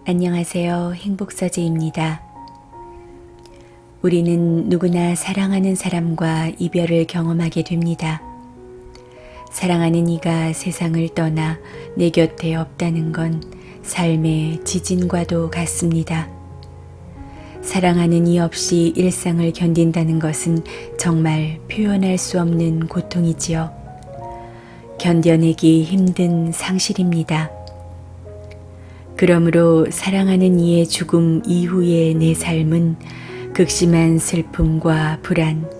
안녕하세요. 행복서재입니다. 우리는 누구나 사랑하는 사람과 이별을 경험하게 됩니다. 사랑하는 이가 세상을 떠나 내 곁에 없다는 건 삶의 지진과도 같습니다. 사랑하는 이 없이 일상을 견딘다는 것은 정말 표현할 수 없는 고통이지요. 견뎌내기 힘든 상실입니다. 그러므로 사랑하는 이의 죽음 이후의 내 삶은 극심한 슬픔과 불안,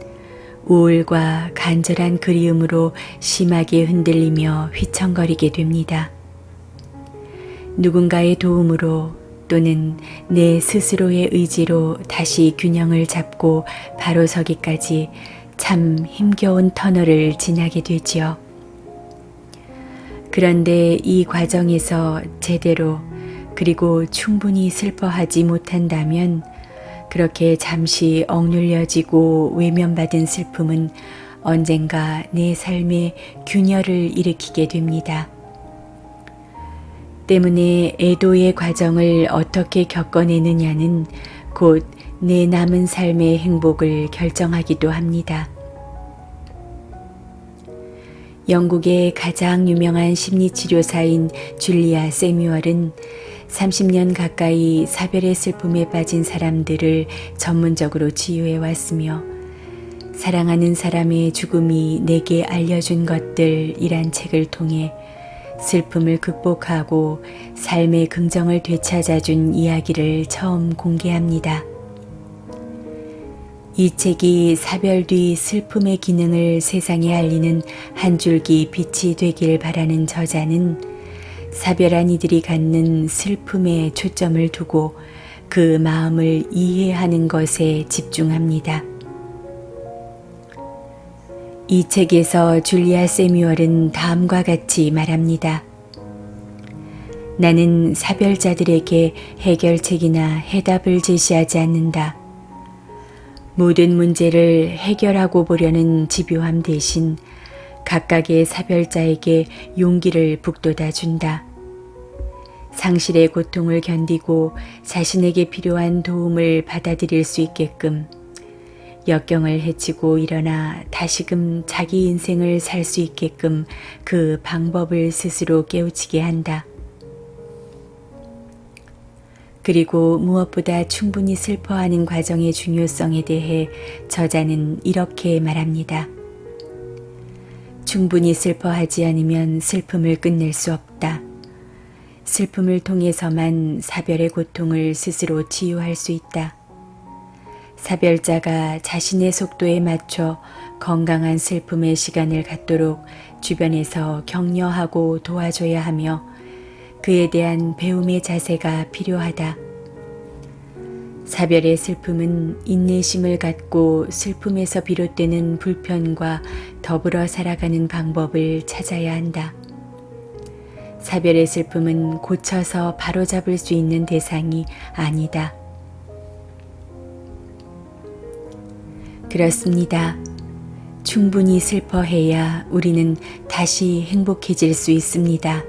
우울과 간절한 그리움으로 심하게 흔들리며 휘청거리게 됩니다. 누군가의 도움으로 또는 내 스스로의 의지로 다시 균형을 잡고 바로 서기까지 참 힘겨운 터널을 지나게 되지요. 그런데 이 과정에서 제대로 그리고 충분히 슬퍼하지 못한다면 그렇게 잠시 억눌려지고 외면받은 슬픔은 언젠가 내 삶에 균열을 일으키게 됩니다. 때문에 애도의 과정을 어떻게 겪어내느냐는 곧 내 남은 삶의 행복을 결정하기도 합니다. 영국의 가장 유명한 심리치료사인 줄리아 세뮤얼은 30년 가까이 사별의 슬픔에 빠진 사람들을 전문적으로 치유해 왔으며 사랑하는 사람의 죽음이 내게 알려준 것들이란 책을 통해 슬픔을 극복하고 삶의 긍정을 되찾아준 이야기를 처음 공개합니다. 이 책이 사별 뒤 슬픔의 기능을 세상에 알리는 한 줄기 빛이 되길 바라는 저자는 사별한 이들이 갖는 슬픔에 초점을 두고 그 마음을 이해하는 것에 집중합니다. 이 책에서 줄리아 세뮤얼은 다음과 같이 말합니다. 나는 사별자들에게 해결책이나 해답을 제시하지 않는다. 모든 문제를 해결하고 보려는 집요함 대신 각각의 사별자에게 용기를 북돋아 준다. 상실의 고통을 견디고 자신에게 필요한 도움을 받아들일 수 있게끔 역경을 헤치고 일어나 다시금 자기 인생을 살 수 있게끔 그 방법을 스스로 깨우치게 한다. 그리고 무엇보다 충분히 슬퍼하는 과정의 중요성에 대해 저자는 이렇게 말합니다. 충분히 슬퍼하지 않으면 슬픔을 끝낼 수 없다. 슬픔을 통해서만 사별의 고통을 스스로 치유할 수 있다. 사별자가 자신의 속도에 맞춰 건강한 슬픔의 시간을 갖도록 주변에서 격려하고 도와줘야 하며 그에 대한 배움의 자세가 필요하다. 사별의 슬픔은 인내심을 갖고 슬픔에서 비롯되는 불편과 더불어 살아가는 방법을 찾아야 한다. 사별의 슬픔은 고쳐서 바로잡을 수 있는 대상이 아니다. 그렇습니다. 충분히 슬퍼해야 우리는 다시 행복해질 수 있습니다.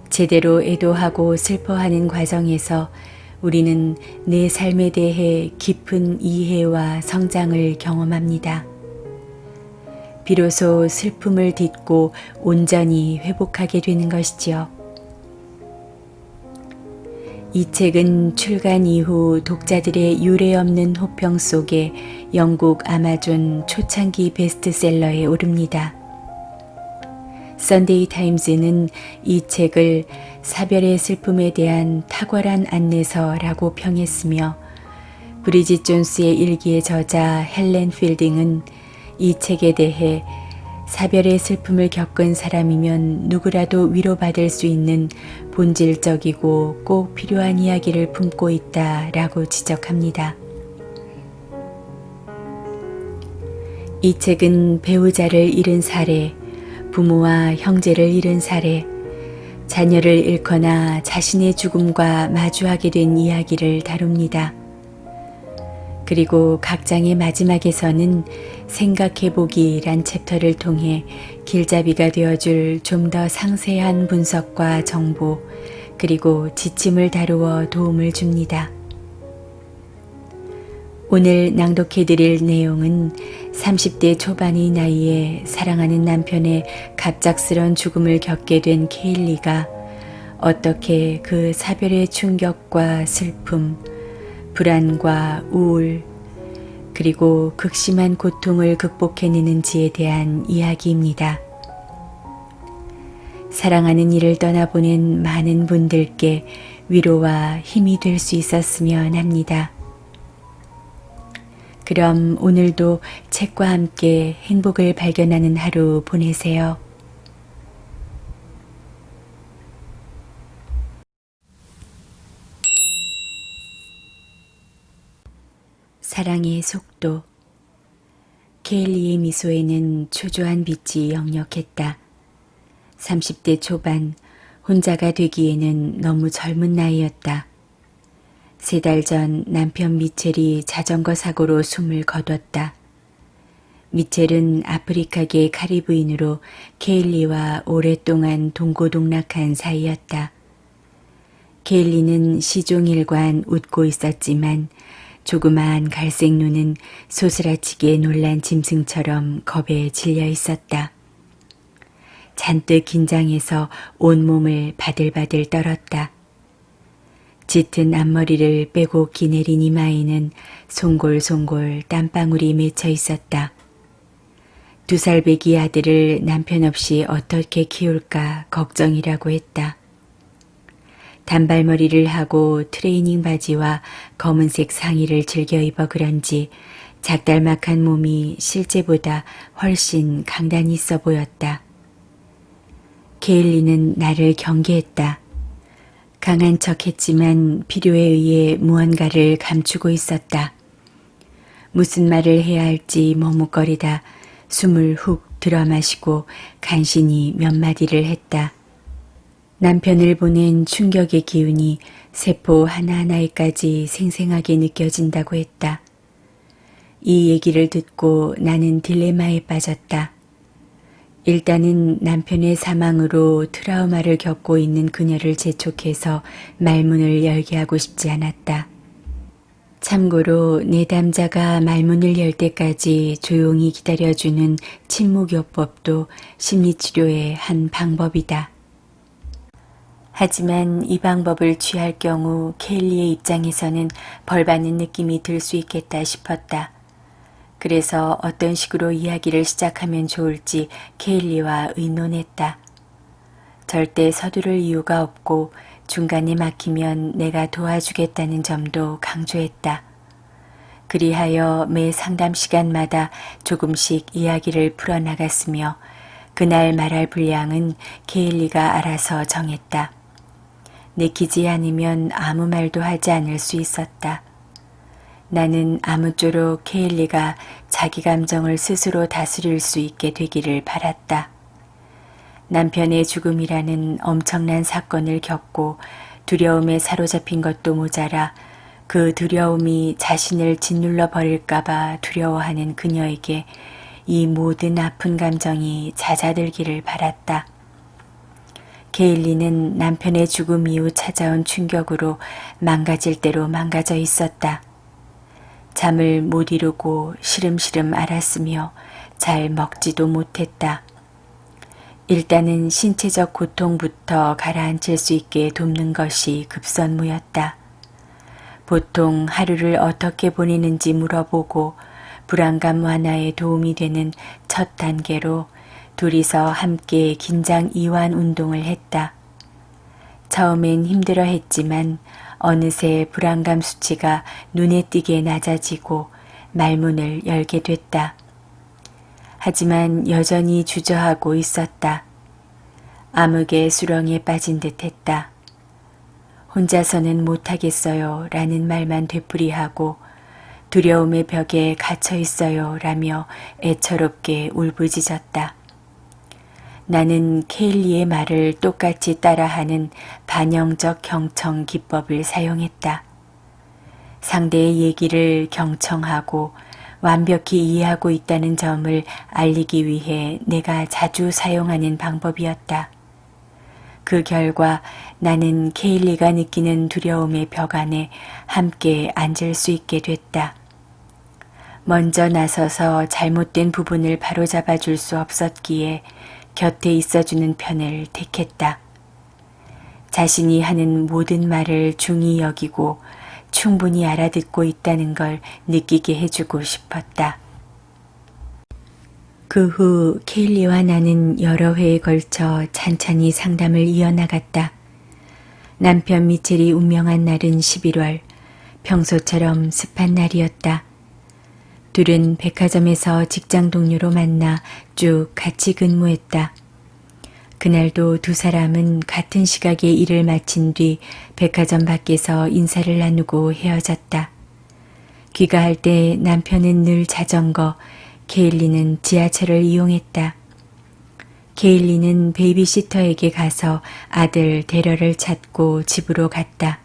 제대로 애도하고 슬퍼하는 과정에서 우리는 내 삶에 대해 깊은 이해와 성장을 경험합니다. 비로소 슬픔을 딛고 온전히 회복하게 되는 것이지요. 이 책은 출간 이후 독자들의 유례없는 호평 속에 영국 아마존 초창기 베스트셀러에 오릅니다. 선데이 타임즈는 이 책을 사별의 슬픔에 대한 탁월한 안내서라고 평했으며 브리짓 존스의 일기의 저자 헬렌 필딩은 이 책에 대해 사별의 슬픔을 겪은 사람이면 누구라도 위로받을 수 있는 본질적이고 꼭 필요한 이야기를 품고 있다라고 지적합니다. 이 책은 배우자를 잃은 사례, 부모와 형제를 잃은 사례, 자녀를 잃거나 자신의 죽음과 마주하게 된 이야기를 다룹니다. 그리고 각 장의 마지막에서는 생각해보기란 챕터를 통해 길잡이가 되어줄 좀 더 상세한 분석과 정보, 그리고 지침을 다루어 도움을 줍니다. 오늘 낭독해드릴 내용은 30대 초반의 나이에 사랑하는 남편의 갑작스런 죽음을 겪게 된 케일리가 어떻게 그 사별의 충격과 슬픔, 불안과 우울, 그리고 극심한 고통을 극복해내는지에 대한 이야기입니다. 사랑하는 이를 떠나보낸 많은 분들께 위로와 힘이 될 수 있었으면 합니다. 그럼 오늘도 책과 함께 행복을 발견하는 하루 보내세요. 사랑의 속도. 케일리의 미소에는 초조한 빛이 역력했다. 30대 초반, 혼자가 되기에는 너무 젊은 나이였다. 3달 전 남편 미첼이 자전거 사고로 숨을 거뒀다. 미첼은 아프리카계 카리브인으로 케일리와 오랫동안 동고동락한 사이였다. 케일리는 시종일관 웃고 있었지만 조그마한 갈색 눈은 소스라치게 놀란 짐승처럼 겁에 질려 있었다. 잔뜩 긴장해서 온몸을 바들바들 떨었다. 짙은 앞머리를 빼곡히 내린 이마에는 송골송골 땀방울이 맺혀 있었다. 2살 배기 아들을 남편 없이 어떻게 키울까 걱정이라고 했다. 단발머리를 하고 트레이닝 바지와 검은색 상의를 즐겨 입어 그런지 작달막한 몸이 실제보다 훨씬 강단이 있어 보였다. 케일리는 나를 경계했다. 강한 척했지만 필요에 의해 무언가를 감추고 있었다. 무슨 말을 해야 할지 머뭇거리다 숨을 훅 들어마시고 간신히 몇 마디를 했다. 남편을 보낸 충격의 기운이 세포 하나하나에까지 생생하게 느껴진다고 했다. 이 얘기를 듣고 나는 딜레마에 빠졌다. 일단은 남편의 사망으로 트라우마를 겪고 있는 그녀를 재촉해서 말문을 열게 하고 싶지 않았다. 참고로 내담자가 말문을 열 때까지 조용히 기다려주는 침묵요법도 심리치료의 한 방법이다. 하지만 이 방법을 취할 경우 케일리의 입장에서는 벌받는 느낌이 들 수 있겠다 싶었다. 그래서 어떤 식으로 이야기를 시작하면 좋을지 케일리와 의논했다. 절대 서두를 이유가 없고 중간에 막히면 내가 도와주겠다는 점도 강조했다. 그리하여 매 상담 시간마다 조금씩 이야기를 풀어나갔으며 그날 말할 분량은 케일리가 알아서 정했다. 내키지 않으면 아무 말도 하지 않을 수 있었다. 나는 아무쪼록 케일리가 자기 감정을 스스로 다스릴 수 있게 되기를 바랐다. 남편의 죽음이라는 엄청난 사건을 겪고 두려움에 사로잡힌 것도 모자라 그 두려움이 자신을 짓눌러 버릴까봐 두려워하는 그녀에게 이 모든 아픈 감정이 잦아들기를 바랐다. 케일리는 남편의 죽음 이후 찾아온 충격으로 망가질 대로 망가져 있었다. 잠을 못 이루고 시름시름 앓았으며 잘 먹지도 못했다. 일단은 신체적 고통부터 가라앉힐 수 있게 돕는 것이 급선무였다. 보통 하루를 어떻게 보내는지 물어보고 불안감 완화에 도움이 되는 첫 단계로 둘이서 함께 긴장 이완 운동을 했다. 처음엔 힘들어 했지만 어느새 불안감 수치가 눈에 띄게 낮아지고 말문을 열게 됐다. 하지만 여전히 주저하고 있었다. 암흑의 수렁에 빠진 듯 했다. 혼자서는 못하겠어요 라는 말만 되풀이하고 두려움의 벽에 갇혀 있어요 라며 애처롭게 울부짖었다. 나는 케일리의 말을 똑같이 따라하는 반영적 경청 기법을 사용했다. 상대의 얘기를 경청하고 완벽히 이해하고 있다는 점을 알리기 위해 내가 자주 사용하는 방법이었다. 그 결과 나는 케일리가 느끼는 두려움의 벽 안에 함께 앉을 수 있게 됐다. 먼저 나서서 잘못된 부분을 바로잡아 줄 수 없었기에 곁에 있어주는 편을 택했다. 자신이 하는 모든 말을 중히 여기고 충분히 알아듣고 있다는 걸 느끼게 해주고 싶었다. 그 후 케일리와 나는 여러 회에 걸쳐 찬찬히 상담을 이어나갔다. 남편 미첼이 운명한 날은 11월, 평소처럼 습한 날이었다. 둘은 백화점에서 직장 동료로 만나 쭉 같이 근무했다. 그날도 두 사람은 같은 시각에 일을 마친 뒤 백화점 밖에서 인사를 나누고 헤어졌다. 귀가할 때 남편은 늘 자전거, 케일리는 지하철을 이용했다. 케일리는 베이비시터에게 가서 아들 데러를 찾고 집으로 갔다.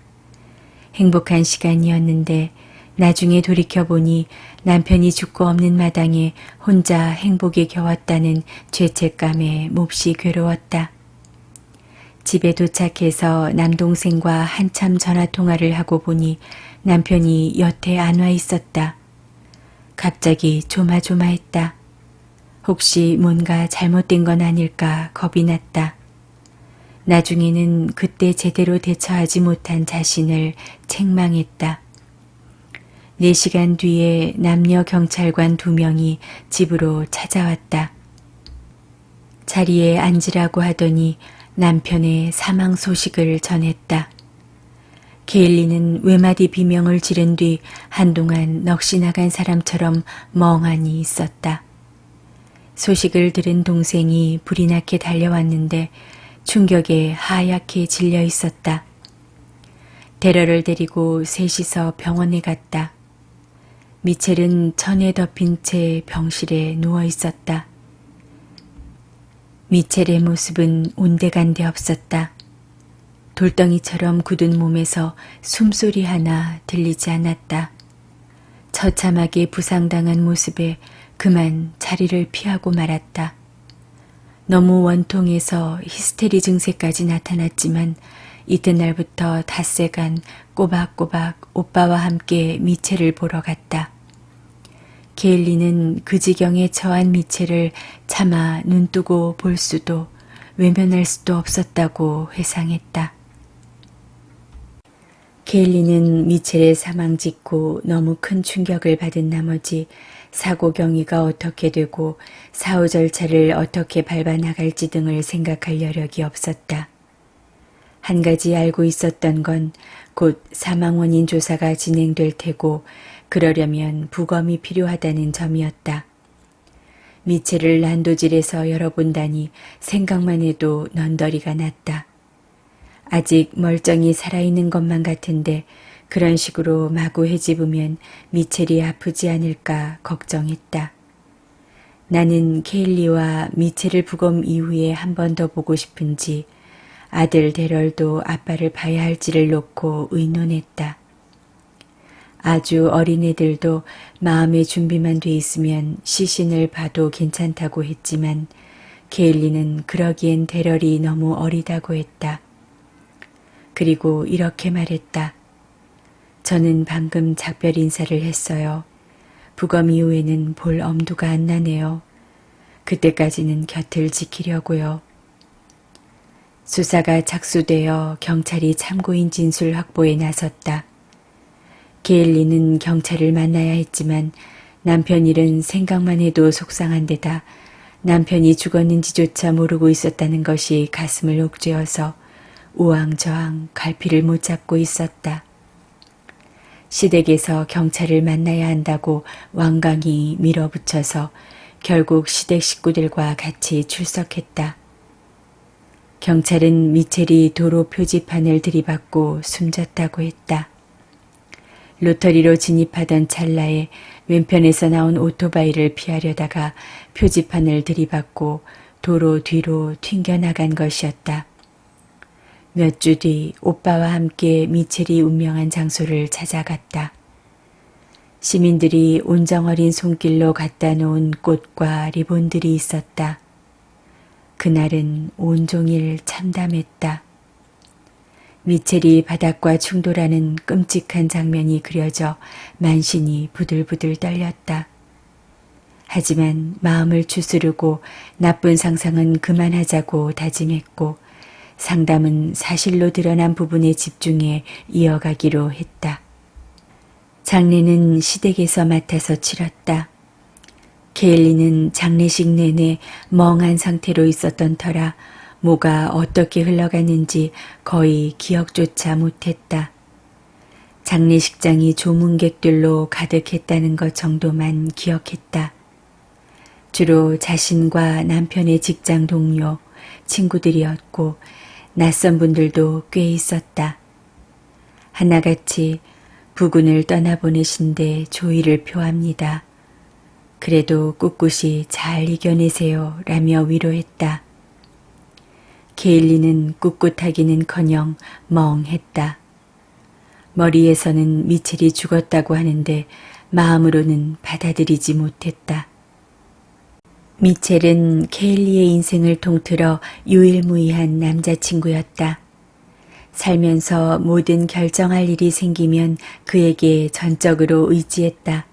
행복한 시간이었는데 나중에 돌이켜보니 남편이 죽고 없는 마당에 혼자 행복에 겨웠다는 죄책감에 몹시 괴로웠다. 집에 도착해서 남동생과 한참 전화통화를 하고 보니 남편이 여태 안 와 있었다. 갑자기 조마조마했다. 혹시 뭔가 잘못된 건 아닐까 겁이 났다. 나중에는 그때 제대로 대처하지 못한 자신을 책망했다. 4시간 뒤에 남녀 경찰관 2명이 집으로 찾아왔다. 자리에 앉으라고 하더니 남편의 사망 소식을 전했다. 케일리는 외마디 비명을 지른 뒤 한동안 넋이 나간 사람처럼 멍하니 있었다. 소식을 들은 동생이 불이 나게 달려왔는데 충격에 하얗게 질려 있었다. 데러를 데리고 셋이서 병원에 갔다. 미첼은 천에 덮인 채 병실에 누워 있었다. 미첼의 모습은 온데간데 없었다. 돌덩이처럼 굳은 몸에서 숨소리 하나 들리지 않았다. 처참하게 부상당한 모습에 그만 자리를 피하고 말았다. 너무 원통해서 히스테리 증세까지 나타났지만 이튿날부터 닷새간 꼬박꼬박 오빠와 함께 미첼을 보러 갔다. 게일리는 그 지경에 처한 미첼을 차마 눈뜨고 볼 수도 외면할 수도 없었다고 회상했다. 게일리는 미첼의 사망 직후 너무 큰 충격을 받은 나머지 사고 경위가 어떻게 되고 사후 절차를 어떻게 밟아나갈지 등을 생각할 여력이 없었다. 한 가지 알고 있었던 건 곧 사망 원인 조사가 진행될 테고 그러려면 부검이 필요하다는 점이었다. 미첼을 난도질에서 열어본다니 생각만 해도 넌더리가 났다. 아직 멀쩡히 살아있는 것만 같은데 그런 식으로 마구 헤집으면 미첼이 아프지 않을까 걱정했다. 나는 케일리와 미첼을 부검 이후에 한 번 더 보고 싶은지 아들 데럴도 아빠를 봐야 할지를 놓고 의논했다. 아주 어린 애들도 마음의 준비만 돼 있으면 시신을 봐도 괜찮다고 했지만 게일리는 그러기엔 데럴이 너무 어리다고 했다. 그리고 이렇게 말했다. 저는 방금 작별 인사를 했어요. 부검 이후에는 볼 엄두가 안 나네요. 그때까지는 곁을 지키려고요. 수사가 착수되어 경찰이 참고인 진술 확보에 나섰다. 게일리는 경찰을 만나야 했지만 남편 일은 생각만 해도 속상한 데다 남편이 죽었는지조차 모르고 있었다는 것이 가슴을 옥죄어서 우왕좌왕 갈피를 못 잡고 있었다. 시댁에서 경찰을 만나야 한다고 완강히 밀어붙여서 결국 시댁 식구들과 같이 출석했다. 경찰은 미첼이 도로 표지판을 들이받고 숨졌다고 했다. 로터리로 진입하던 찰나에 왼편에서 나온 오토바이를 피하려다가 표지판을 들이받고 도로 뒤로 튕겨나간 것이었다. 몇 주 뒤 오빠와 함께 미첼이 운명한 장소를 찾아갔다. 시민들이 온정어린 손길로 갖다 놓은 꽃과 리본들이 있었다. 그날은 온종일 참담했다. 미첼이 바닥과 충돌하는 끔찍한 장면이 그려져 만신이 부들부들 떨렸다. 하지만 마음을 추스르고 나쁜 상상은 그만하자고 다짐했고 상담은 사실로 드러난 부분에 집중해 이어가기로 했다. 장례는 시댁에서 맡아서 치렀다. 케일리는 장례식 내내 멍한 상태로 있었던 터라 뭐가 어떻게 흘러갔는지 거의 기억조차 못했다. 장례식장이 조문객들로 가득했다는 것 정도만 기억했다. 주로 자신과 남편의 직장 동료, 친구들이었고 낯선 분들도 꽤 있었다. 하나같이 부군을 떠나보내신데 조의를 표합니다. 그래도 꿋꿋이 잘 이겨내세요 라며 위로했다. 케일리는 꿋꿋하기는커녕 멍했다. 머리에서는 미첼이 죽었다고 하는데 마음으로는 받아들이지 못했다. 미첼은 케일리의 인생을 통틀어 유일무이한 남자친구였다. 살면서 모든 결정할 일이 생기면 그에게 전적으로 의지했다.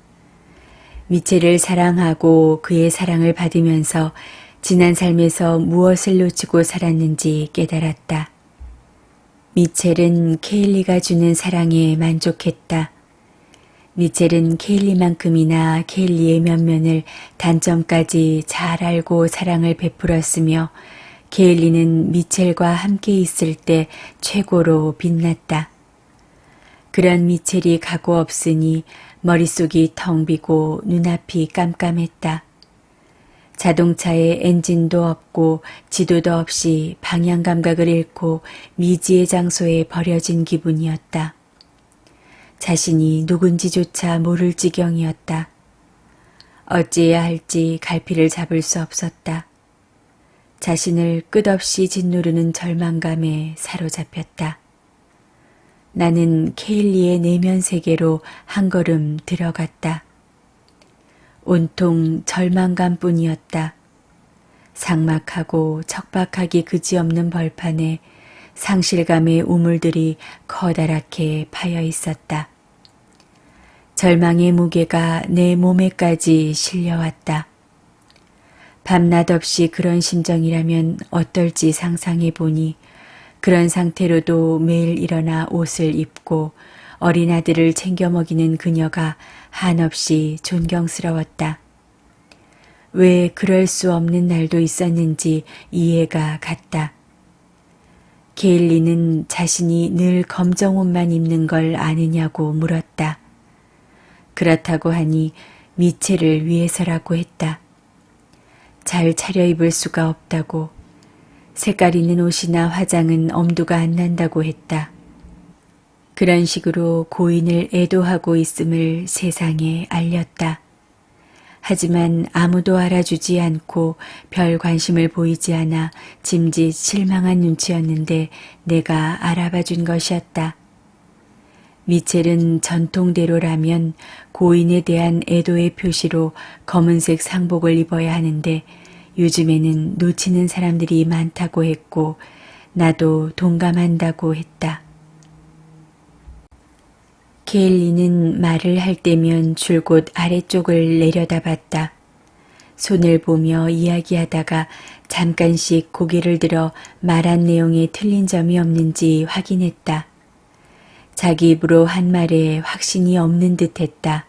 미첼을 사랑하고 그의 사랑을 받으면서 지난 삶에서 무엇을 놓치고 살았는지 깨달았다. 미첼은 케일리가 주는 사랑에 만족했다. 미첼은 케일리만큼이나 케일리의 면면을 단점까지 잘 알고 사랑을 베풀었으며 케일리는 미첼과 함께 있을 때 최고로 빛났다. 그런 미첼이 가고 없으니 머릿속이 텅 비고 눈앞이 깜깜했다. 자동차에 엔진도 없고 지도도 없이 방향 감각을 잃고 미지의 장소에 버려진 기분이었다. 자신이 누군지조차 모를 지경이었다. 어찌해야 할지 갈피를 잡을 수 없었다. 자신을 끝없이 짓누르는 절망감에 사로잡혔다. 나는 케일리의 내면 세계로 한 걸음 들어갔다. 온통 절망감뿐이었다. 삭막하고 척박하기 그지없는 벌판에 상실감의 우물들이 커다랗게 파여 있었다. 절망의 무게가 내 몸에까지 실려왔다. 밤낮 없이 그런 심정이라면 어떨지 상상해 보니 그런 상태로도 매일 일어나 옷을 입고 어린 아들을 챙겨 먹이는 그녀가 한없이 존경스러웠다. 왜 그럴 수 없는 날도 있었는지 이해가 갔다. 게일리는 자신이 늘 검정 옷만 입는 걸 아느냐고 물었다. 그렇다고 하니 미첼을 위해서라고 했다. 잘 차려입을 수가 없다고, 색깔 있는 옷이나 화장은 엄두가 안 난다고 했다. 그런 식으로 고인을 애도하고 있음을 세상에 알렸다. 하지만 아무도 알아주지 않고 별 관심을 보이지 않아 짐짓 실망한 눈치였는데 내가 알아봐 준 것이었다. 미첼은 전통대로라면 고인에 대한 애도의 표시로 검은색 상복을 입어야 하는데 요즘에는 놓치는 사람들이 많다고 했고 나도 동감한다고 했다. 게일리는 말을 할 때면 줄곧 아래쪽을 내려다봤다. 손을 보며 이야기하다가 잠깐씩 고개를 들어 말한 내용에 틀린 점이 없는지 확인했다. 자기 입으로 한 말에 확신이 없는 듯했다.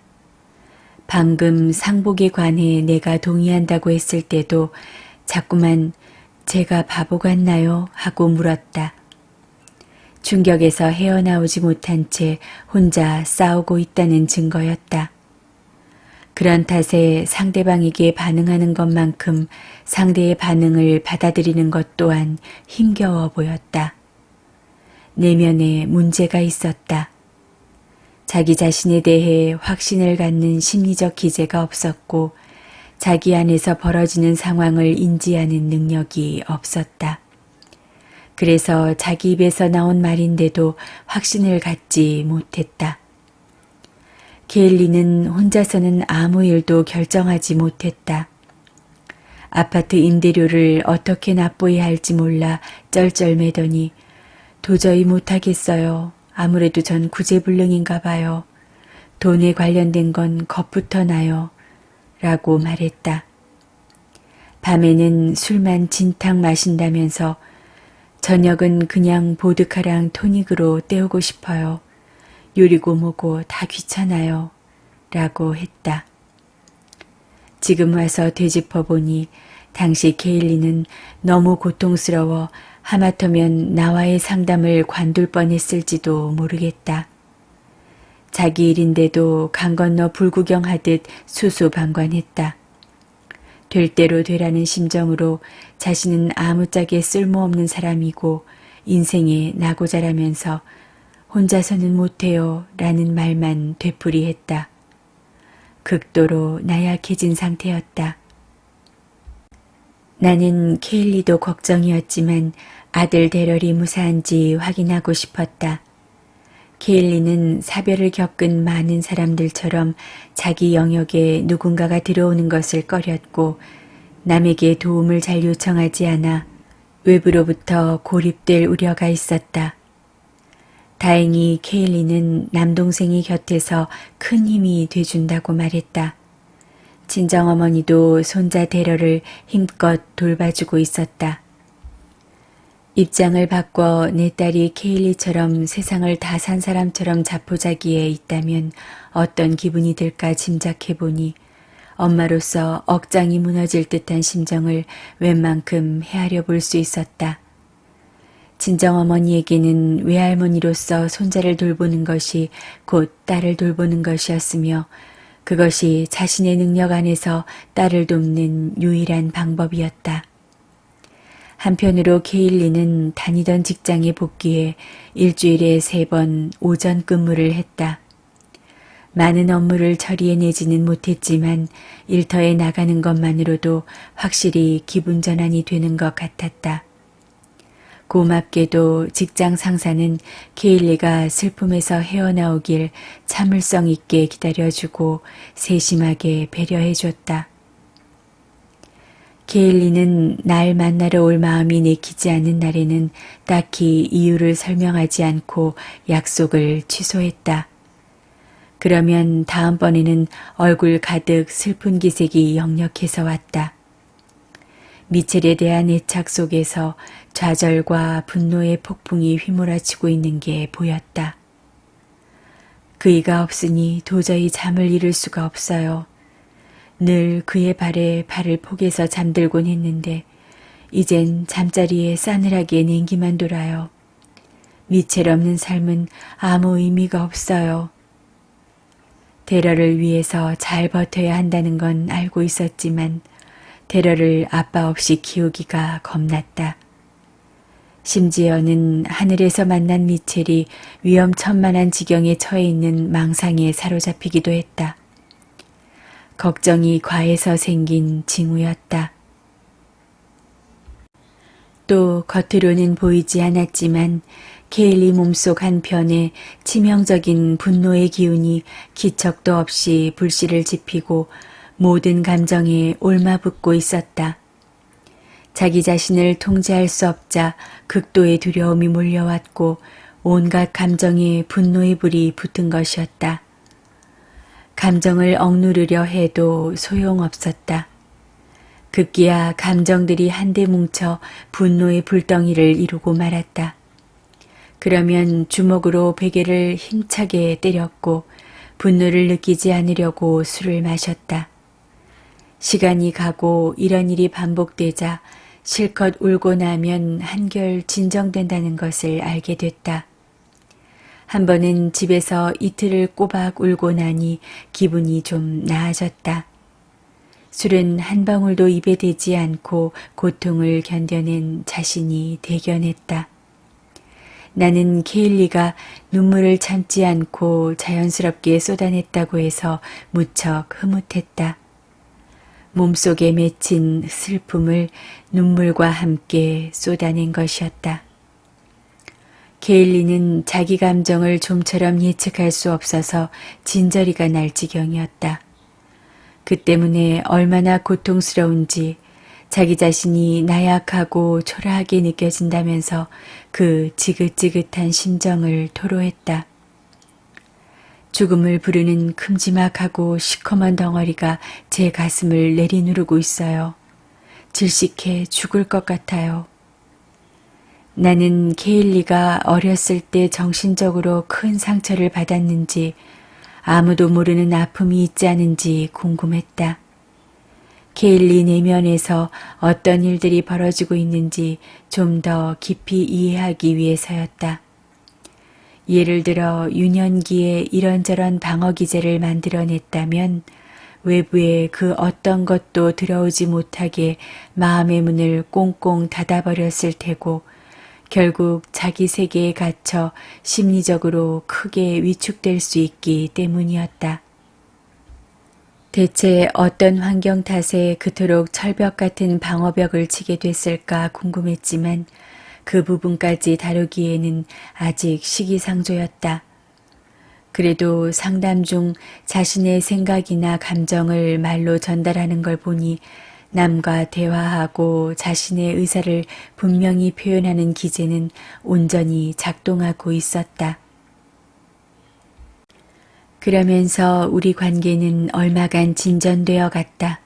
방금 상복에 관해 내가 동의한다고 했을 때도 자꾸만 제가 바보 같나요? 하고 물었다. 충격에서 헤어나오지 못한 채 혼자 싸우고 있다는 증거였다. 그런 탓에 상대방에게 반응하는 것만큼 상대의 반응을 받아들이는 것 또한 힘겨워 보였다. 내면에 문제가 있었다. 자기 자신에 대해 확신을 갖는 심리적 기제가 없었고 자기 안에서 벌어지는 상황을 인지하는 능력이 없었다. 그래서 자기 입에서 나온 말인데도 확신을 갖지 못했다. 게일리는 혼자서는 아무 일도 결정하지 못했다. 아파트 임대료를 어떻게 납부해야 할지 몰라 쩔쩔매더니 도저히 못하겠어요. 아무래도 전 구제불능인가 봐요. 돈에 관련된 건 겁부터 나요. 라고 말했다. 밤에는 술만 진탕 마신다면서 저녁은 그냥 보드카랑 토닉으로 때우고 싶어요. 요리고 뭐고 다 귀찮아요. 라고 했다. 지금 와서 되짚어보니 당시 케일리는 너무 고통스러워 하마터면 나와의 상담을 관둘 뻔했을지도 모르겠다. 자기 일인데도 강 건너 불구경하듯 수수방관했다. 될 대로 되라는 심정으로 자신은 아무짝에 쓸모없는 사람이고 인생에 나고 자라면서 혼자서는 못해요 라는 말만 되풀이했다. 극도로 나약해진 상태였다. 나는 케일리도 걱정이었지만 아들 대럴이 무사한지 확인하고 싶었다. 케일리는 사별을 겪은 많은 사람들처럼 자기 영역에 누군가가 들어오는 것을 꺼렸고 남에게 도움을 잘 요청하지 않아 외부로부터 고립될 우려가 있었다. 다행히 케일리는 남동생이 곁에서 큰 힘이 돼준다고 말했다. 친정어머니도 손자 데러를 힘껏 돌봐주고 있었다. 입장을 바꿔 내 딸이 케일리처럼 세상을 다 산 사람처럼 자포자기에 있다면 어떤 기분이 들까 짐작해보니 엄마로서 억장이 무너질 듯한 심정을 웬만큼 헤아려 볼 수 있었다. 친정어머니에게는 외할머니로서 손자를 돌보는 것이 곧 딸을 돌보는 것이었으며 그것이 자신의 능력 안에서 딸을 돕는 유일한 방법이었다. 한편으로 케일리는 다니던 직장에 복귀해 일주일에 3번 오전 근무를 했다. 많은 업무를 처리해내지는 못했지만 일터에 나가는 것만으로도 확실히 기분 전환이 되는 것 같았다. 고맙게도 직장 상사는 케일리가 슬픔에서 헤어나오길 참을성 있게 기다려주고 세심하게 배려해줬다. 케일리는 날 만나러 올 마음이 내키지 않는 날에는 딱히 이유를 설명하지 않고 약속을 취소했다. 그러면 다음번에는 얼굴 가득 슬픈 기색이 역력해서 왔다. 미첼에 대한 애착 속에서 좌절과 분노의 폭풍이 휘몰아치고 있는 게 보였다. 그이가 없으니 도저히 잠을 이룰 수가 없어요. 늘 그의 발에 발을 포개서 잠들곤 했는데 이젠 잠자리에 싸늘하게 냉기만 돌아요. 미첼 없는 삶은 아무 의미가 없어요. 데러를 위해서 잘 버텨야 한다는 건 알고 있었지만 데러를 아빠 없이 키우기가 겁났다. 심지어는 하늘에서 만난 미첼이 위험천만한 지경에 처해 있는 망상에 사로잡히기도 했다. 걱정이 과해서 생긴 징후였다. 또 겉으로는 보이지 않았지만 케일리 몸속 한편에 치명적인 분노의 기운이 기척도 없이 불씨를 지피고 모든 감정에 옮아붙고 있었다. 자기 자신을 통제할 수 없자 극도의 두려움이 몰려왔고 온갖 감정에 분노의 불이 붙은 것이었다. 감정을 억누르려 해도 소용없었다. 급기야 감정들이 한데 뭉쳐 분노의 불덩이를 이루고 말았다. 그러면 주먹으로 베개를 힘차게 때렸고 분노를 느끼지 않으려고 술을 마셨다. 시간이 가고 이런 일이 반복되자 실컷 울고 나면 한결 진정된다는 것을 알게 됐다. 한 번은 집에서 이틀을 꼬박 울고 나니 기분이 좀 나아졌다. 술은 한 방울도 입에 대지 않고 고통을 견뎌낸 자신이 대견했다. 나는 케일리가 눈물을 참지 않고 자연스럽게 쏟아냈다고 해서 무척 흐뭇했다. 몸속에 맺힌 슬픔을 눈물과 함께 쏟아낸 것이었다. 케일리는 자기 감정을 좀처럼 예측할 수 없어서 진저리가 날 지경이었다. 그 때문에 얼마나 고통스러운지 자기 자신이 나약하고 초라하게 느껴진다면서 그 지긋지긋한 심정을 토로했다. 죽음을 부르는 큼지막하고 시커먼 덩어리가 제 가슴을 내리누르고 있어요. 질식해 죽을 것 같아요. 나는 케일리가 어렸을 때 정신적으로 큰 상처를 받았는지 아무도 모르는 아픔이 있지 않은지 궁금했다. 케일리 내면에서 어떤 일들이 벌어지고 있는지 좀 더 깊이 이해하기 위해서였다. 예를 들어 유년기에 이런저런 방어 기제를 만들어냈다면 외부에 그 어떤 것도 들어오지 못하게 마음의 문을 꽁꽁 닫아버렸을 테고 결국 자기 세계에 갇혀 심리적으로 크게 위축될 수 있기 때문이었다. 대체 어떤 환경 탓에 그토록 철벽 같은 방어벽을 치게 됐을까 궁금했지만 그 부분까지 다루기에는 아직 시기상조였다. 그래도 상담 중 자신의 생각이나 감정을 말로 전달하는 걸 보니 남과 대화하고 자신의 의사를 분명히 표현하는 기제는 온전히 작동하고 있었다. 그러면서 우리 관계는 얼마간 진전되어 갔다.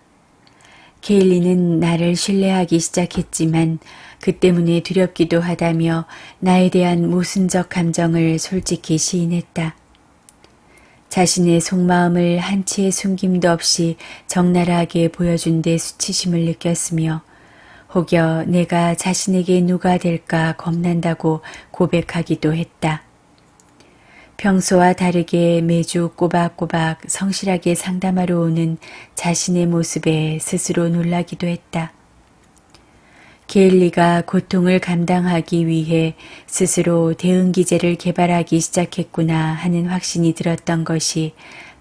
케일리는 나를 신뢰하기 시작했지만 그 때문에 두렵기도 하다며 나에 대한 모순적 감정을 솔직히 시인했다. 자신의 속마음을 한치의 숨김도 없이 적나라하게 보여준 데 수치심을 느꼈으며 혹여 내가 자신에게 누가 될까 겁난다고 고백하기도 했다. 평소와 다르게 매주 꼬박꼬박 성실하게 상담하러 오는 자신의 모습에 스스로 놀라기도 했다. 게일리가 고통을 감당하기 위해 스스로 대응 기제를 개발하기 시작했구나 하는 확신이 들었던 것이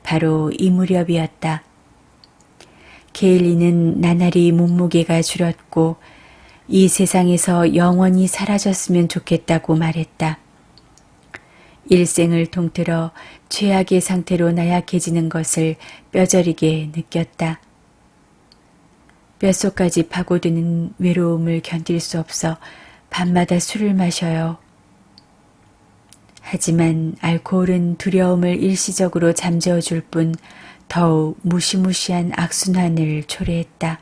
바로 이 무렵이었다. 게일리는 나날이 몸무게가 줄었고 이 세상에서 영원히 사라졌으면 좋겠다고 말했다. 일생을 통틀어 최악의 상태로 나약해지는 것을 뼈저리게 느꼈다. 뼛속까지 파고드는 외로움을 견딜 수 없어 밤마다 술을 마셔요. 하지만 알코올은 두려움을 일시적으로 잠재워 줄 뿐 더욱 무시무시한 악순환을 초래했다.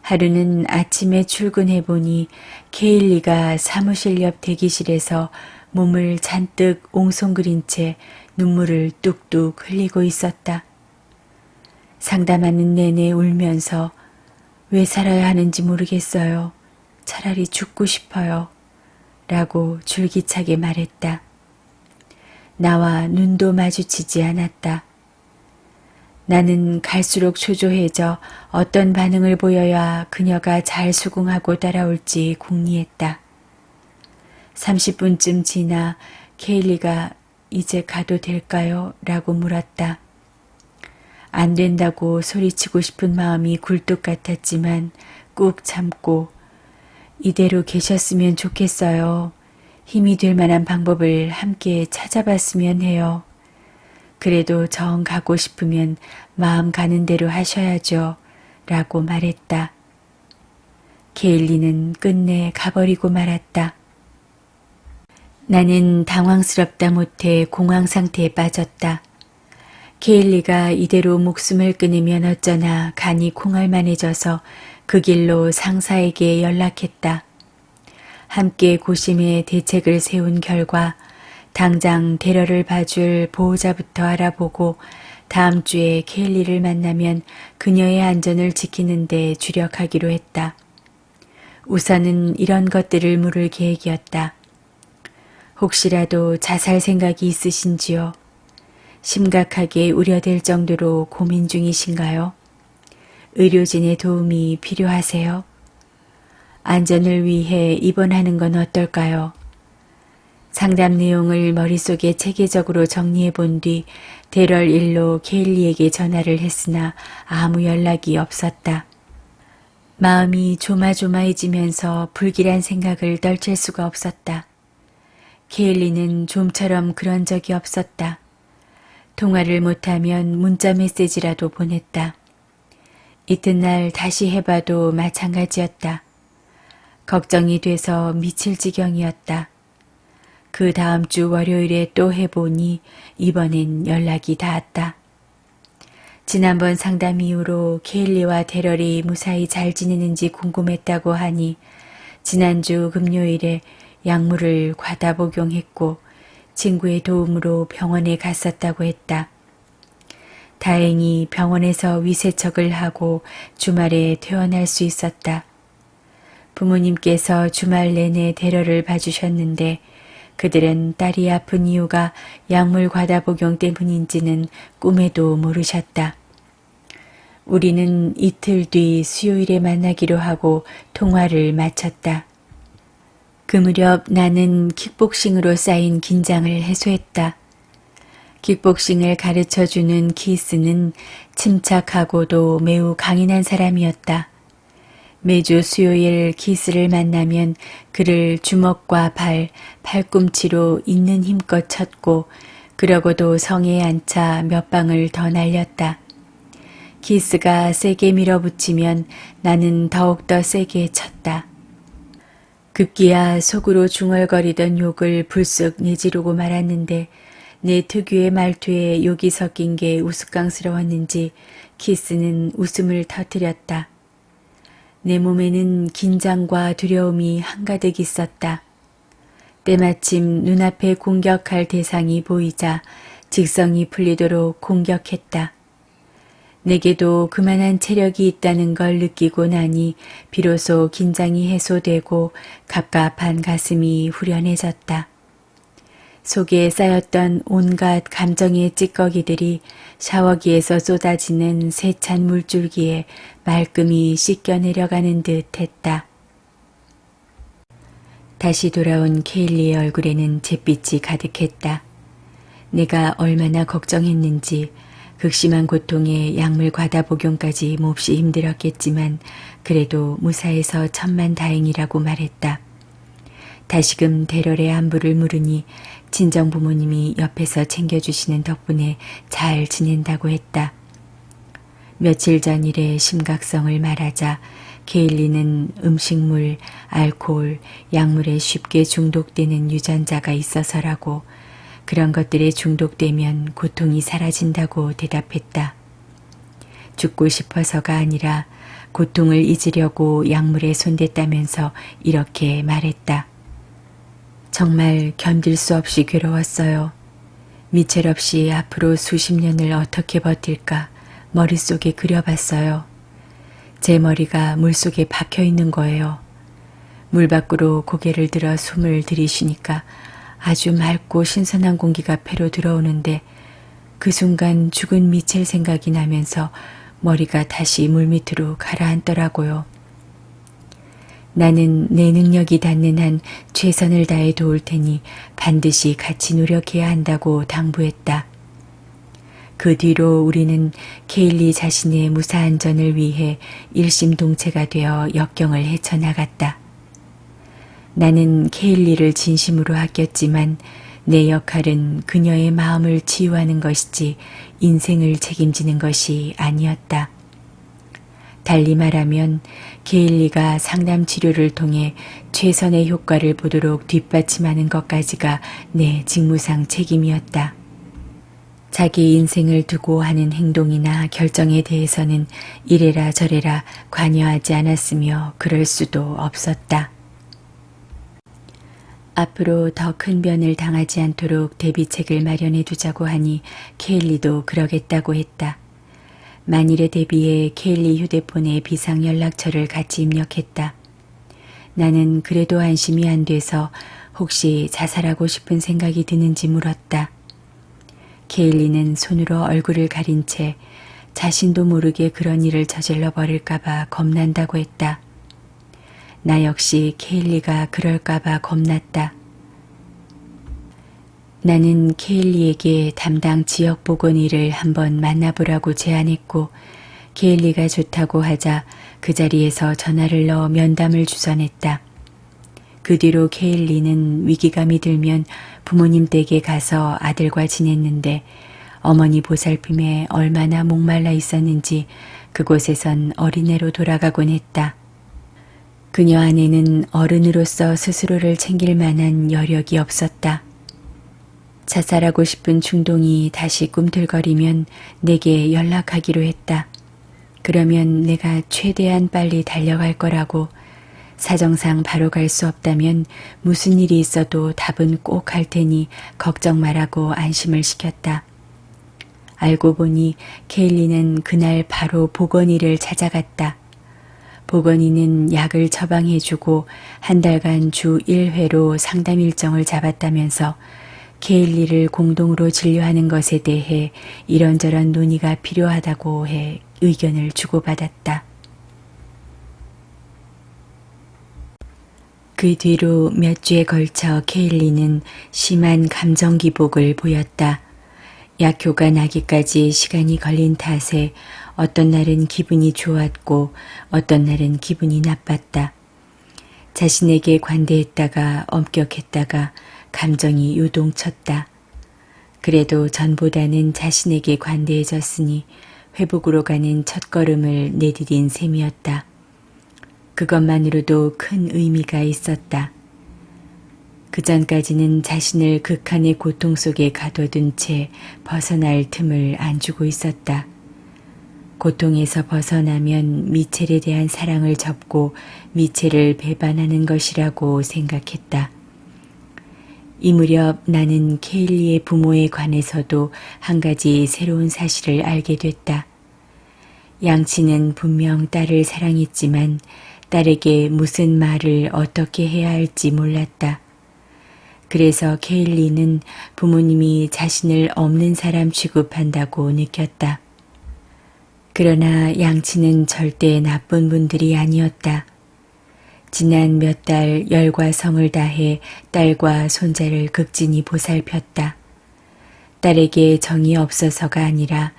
하루는 아침에 출근해 보니 케일리가 사무실 옆 대기실에서 몸을 잔뜩 옹송그린 채 눈물을 뚝뚝 흘리고 있었다. 상담하는 내내 울면서 왜 살아야 하는지 모르겠어요. 차라리 죽고 싶어요. 라고 줄기차게 말했다. 나와 눈도 마주치지 않았다. 나는 갈수록 초조해져 어떤 반응을 보여야 그녀가 잘 수긍하고 따라올지 궁리했다. 30분쯤 지나 케일리가 이제 가도 될까요? 라고 물었다. 안 된다고 소리치고 싶은 마음이 굴뚝 같았지만 꾹 참고 이대로 계셨으면 좋겠어요. 힘이 될 만한 방법을 함께 찾아봤으면 해요. 그래도 정 가고 싶으면 마음 가는 대로 하셔야죠. 라고 말했다. 게일리는 끝내 가버리고 말았다. 나는 당황스럽다 못해 공황 상태에 빠졌다. 게일리가 이대로 목숨을 끊으면 어쩌나 간이 콩알만해져서 그 길로 상사에게 연락했다. 함께 고심해 대책을 세운 결과 당장 데러를 봐줄 보호자부터 알아보고 다음 주에 케일리를 만나면 그녀의 안전을 지키는 데 주력하기로 했다. 우선은 이런 것들을 물을 계획이었다. 혹시라도 자살 생각이 있으신지요? 심각하게 우려될 정도로 고민 중이신가요? 의료진의 도움이 필요하세요? 안전을 위해 입원하는 건 어떨까요? 상담 내용을 머릿속에 체계적으로 정리해 본 뒤 데럴 일로 케일리에게 전화를 했으나 아무 연락이 없었다. 마음이 조마조마해지면서 불길한 생각을 떨칠 수가 없었다. 케일리는 좀처럼 그런 적이 없었다. 통화를 못하면 문자 메시지라도 보냈다. 이튿날 다시 해봐도 마찬가지였다. 걱정이 돼서 미칠 지경이었다. 그 다음 주 월요일에 또 해보니 이번엔 연락이 닿았다. 지난번 상담 이후로 케일리와 데럴이 무사히 잘 지내는지 궁금했다고 하니 지난주 금요일에 약물을 과다 복용했고 친구의 도움으로 병원에 갔었다고 했다. 다행히 병원에서 위세척을 하고 주말에 퇴원할 수 있었다. 부모님께서 주말 내내 데럴을 봐주셨는데 그들은 딸이 아픈 이유가 약물 과다 복용 때문인지는 꿈에도 모르셨다. 우리는 이틀 뒤 수요일에 만나기로 하고 통화를 마쳤다. 그 무렵 나는 킥복싱으로 쌓인 긴장을 해소했다. 킥복싱을 가르쳐주는 키스는 침착하고도 매우 강인한 사람이었다. 매주 수요일 키스를 만나면 그를 주먹과 팔꿈치로 있는 힘껏 쳤고 그러고도 성에 앉아 몇 방을 더 날렸다. 키스가 세게 밀어붙이면 나는 더욱더 세게 쳤다. 급기야 속으로 중얼거리던 욕을 불쑥 내지르고 말았는데 내 특유의 말투에 욕이 섞인 게 우스꽝스러웠는지 키스는 웃음을 터뜨렸다. 내 몸에는 긴장과 두려움이 한가득 있었다. 때마침 눈앞에 공격할 대상이 보이자 직성이 풀리도록 공격했다. 내게도 그만한 체력이 있다는 걸 느끼고 나니 비로소 긴장이 해소되고 갑갑한 가슴이 후련해졌다. 속에 쌓였던 온갖 감정의 찌꺼기들이 샤워기에서 쏟아지는 세찬 물줄기에 말끔히 씻겨 내려가는 듯 했다. 다시 돌아온 케일리의 얼굴에는 잿빛이 가득했다. 내가 얼마나 걱정했는지 극심한 고통에 약물 과다 복용까지 몹시 힘들었겠지만 그래도 무사해서 천만다행이라고 말했다. 다시금 데럴의 안부를 물으니 친정 부모님이 옆에서 챙겨주시는 덕분에 잘 지낸다고 했다. 며칠 전 일의 심각성을 말하자 케일리는 음식물, 알코올, 약물에 쉽게 중독되는 유전자가 있어서라고 그런 것들에 중독되면 고통이 사라진다고 대답했다. 죽고 싶어서가 아니라 고통을 잊으려고 약물에 손댔다면서 이렇게 말했다. 정말 견딜 수 없이 괴로웠어요. 미첼 없이 앞으로 수십 년을 어떻게 버틸까 머릿속에 그려봤어요. 제 머리가 물속에 박혀 있는 거예요. 물 밖으로 고개를 들어 숨을 들이쉬니까 아주 맑고 신선한 공기가 배로 들어오는데 그 순간 죽은 미첼 생각이 나면서 머리가 다시 물밑으로 가라앉더라고요. 나는 내 능력이 닿는 한 최선을 다해 도울 테니 반드시 같이 노력해야 한다고 당부했다. 그 뒤로 우리는 케일리 자신의 무사안전을 위해 일심동체가 되어 역경을 헤쳐나갔다. 나는 케일리를 진심으로 아꼈지만 내 역할은 그녀의 마음을 치유하는 것이지 인생을 책임지는 것이 아니었다. 달리 말하면 케일리가 상담 치료를 통해 최선의 효과를 보도록 뒷받침하는 것까지가 내 직무상 책임이었다. 자기 인생을 두고 하는 행동이나 결정에 대해서는 이래라 저래라 관여하지 않았으며 그럴 수도 없었다. 앞으로 더 큰 변을 당하지 않도록 대비책을 마련해 두자고 하니 케일리도 그러겠다고 했다. 만일에 대비해 케일리 휴대폰에 비상 연락처를 같이 입력했다. 나는 그래도 안심이 안 돼서 혹시 자살하고 싶은 생각이 드는지 물었다. 케일리는 손으로 얼굴을 가린 채 자신도 모르게 그런 일을 저질러 버릴까봐 겁난다고 했다. 나 역시 케일리가 그럴까봐 겁났다. 나는 케일리에게 담당 지역보건의를 한번 만나보라고 제안했고 케일리가 좋다고 하자 그 자리에서 전화를 넣어 면담을 주선했다. 그 뒤로 케일리는 위기감이 들면 부모님 댁에 가서 아들과 지냈는데 어머니 보살핌에 얼마나 목말라 있었는지 그곳에선 어린애로 돌아가곤 했다. 그녀 안에는 어른으로서 스스로를 챙길 만한 여력이 없었다. 자살하고 싶은 충동이 다시 꿈틀거리면 내게 연락하기로 했다. 그러면 내가 최대한 빨리 달려갈 거라고, 사정상 바로 갈 수 없다면 무슨 일이 있어도 답은 꼭 할 테니 걱정 말라고 안심을 시켰다. 알고 보니 케일리는 그날 바로 보건이를 찾아갔다. 보건이는 약을 처방해주고 한 달간 주 1회로 상담 일정을 잡았다면서 케일리를 공동으로 진료하는 것에 대해 이런저런 논의가 필요하다고 해 의견을 주고받았다. 그 뒤로 몇 주에 걸쳐 케일리는 심한 감정 기복을 보였다. 약효가 나기까지 시간이 걸린 탓에 어떤 날은 기분이 좋았고 어떤 날은 기분이 나빴다. 자신에게 관대했다가 엄격했다가 감정이 요동쳤다. 그래도 전보다는 자신에게 관대해졌으니 회복으로 가는 첫걸음을 내디딘 셈이었다. 그것만으로도 큰 의미가 있었다. 그전까지는 자신을 극한의 고통 속에 가둬둔 채 벗어날 틈을 안 주고 있었다. 고통에서 벗어나면 미첼에 대한 사랑을 접고 미첼을 배반하는 것이라고 생각했다. 이 무렵 나는 케일리의 부모에 관해서도 한 가지 새로운 사실을 알게 됐다. 양치는 분명 딸을 사랑했지만 딸에게 무슨 말을 어떻게 해야 할지 몰랐다. 그래서 케일리는 부모님이 자신을 없는 사람 취급한다고 느꼈다. 그러나 양치는 절대 나쁜 분들이 아니었다. 지난 몇 달 열과 성을 다해 딸과 손자를 극진히 보살폈다. 딸에게 정이 없어서가 아니라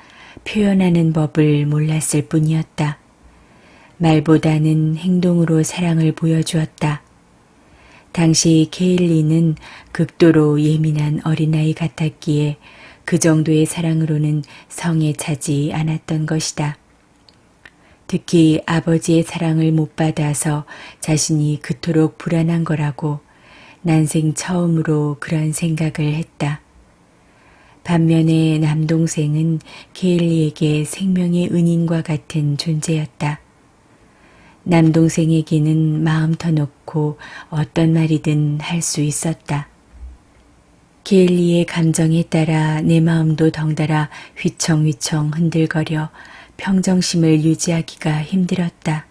표현하는 법을 몰랐을 뿐이었다. 말보다는 행동으로 사랑을 보여주었다. 당시 케일리는 극도로 예민한 어린아이 같았기에 그 정도의 사랑으로는 성에 차지 않았던 것이다. 특히 아버지의 사랑을 못 받아서 자신이 그토록 불안한 거라고 난생 처음으로 그런 생각을 했다. 반면에 남동생은 케일리에게 생명의 은인과 같은 존재였다. 남동생에게는 마음 터놓고 어떤 말이든 할 수 있었다. 케일리의 감정에 따라 내 마음도 덩달아 휘청휘청 흔들거려 평정심을 유지하기가 힘들었다.